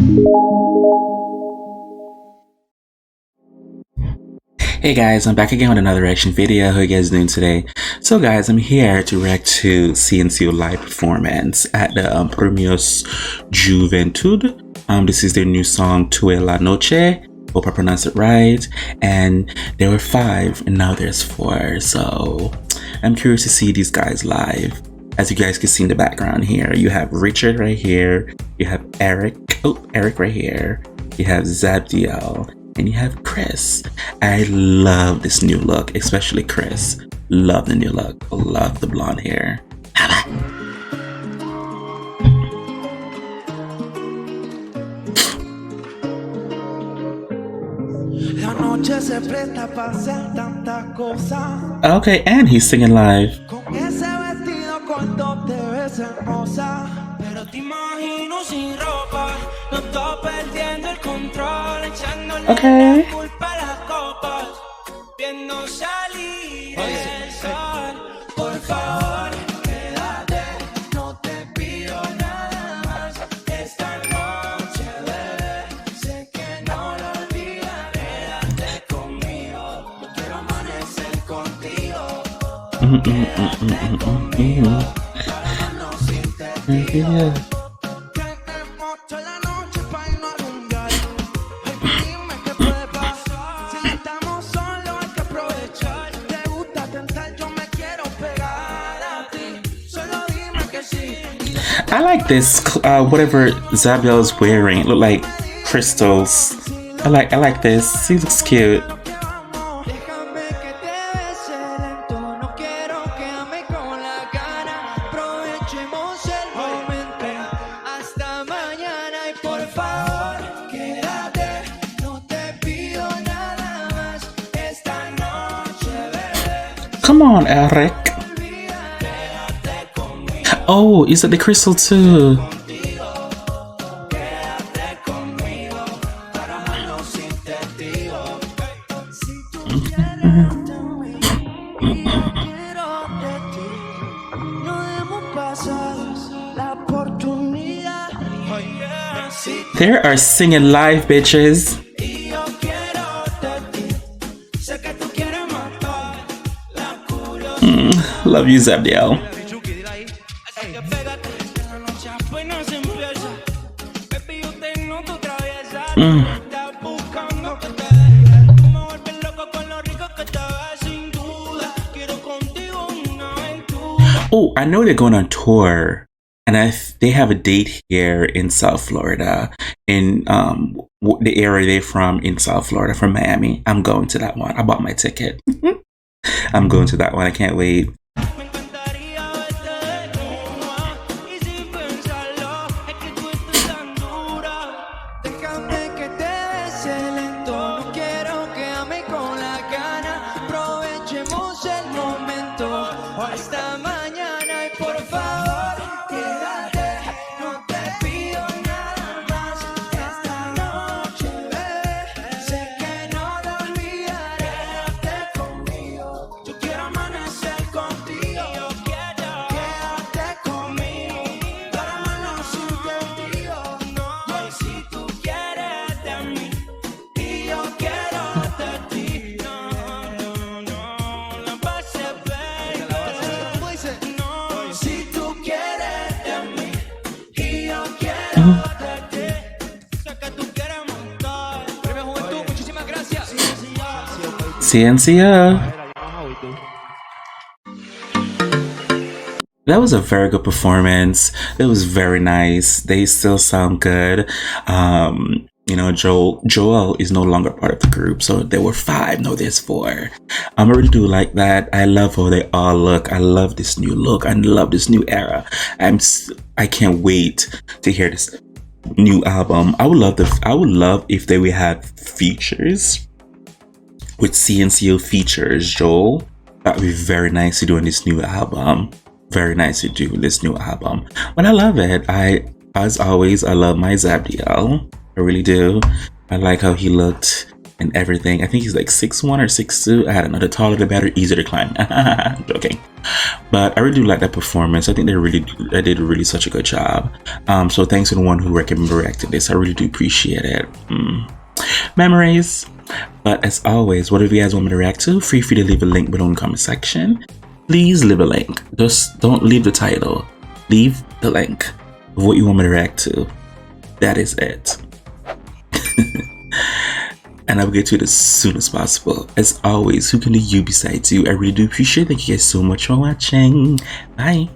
Hey guys, I'm back again with another reaction video. How you guys doing today? So guys, I'm here to react to CNCO live performance at the Premios Juventud. This is their new song Tue la Noche. Hope I pronounced it right. And there were 5 and now there's 4. So I'm curious to see these guys live. As you guys can see in the background here, you have Richard right here. You have Eric right here. You have Zabdiel. And you have Chris. I love this new look, especially Chris. Love the new look. Love the blonde hair. Okay, and he's singing live. Okay. Yeah. I like this, whatever Zabdiel is wearing. It look like crystals. I like this. He looks cute. Come on, Eric. Oh, is it the crystal too? They are singing live, bitches. Love you, Zabdiel. Oh, I know they're going on tour, and they have a date here in South Florida, in the area they're from in South Florida, from Miami. I'm going to that one. I bought my ticket. I'm going to that one. I can't wait. CNCO. That was a very good performance. It was very nice. They still sound good. You know, Joel is no longer part of the group, so there were 5. No, there's 4. I really do like that. I love how they all look. I love this new look. I love this new era. I can't wait to hear this new album. I would love if they would have features with CNCO features, Joel. That would be very nice to do on this new album. Very nice to do this new album. But I love it. As always, I love my Zabdiel. I really do. I like how he looked and everything. I think he's like 6'1" or 6'2". I don't know. The taller, the better, easier to climb. Joking. But I really do like that performance. I think they did really such a good job. So thanks to the one who reacted this. I really do appreciate it. Memories. But as always, whatever you guys want me to react to, feel free to leave a link below in the comment section. Please leave a link. Just don't leave the title. Leave the link of what you want me to react to. That is it. And I'll get to it as soon as possible. As always, who can do you besides you? I really do appreciate it. Thank you guys so much for watching. Bye.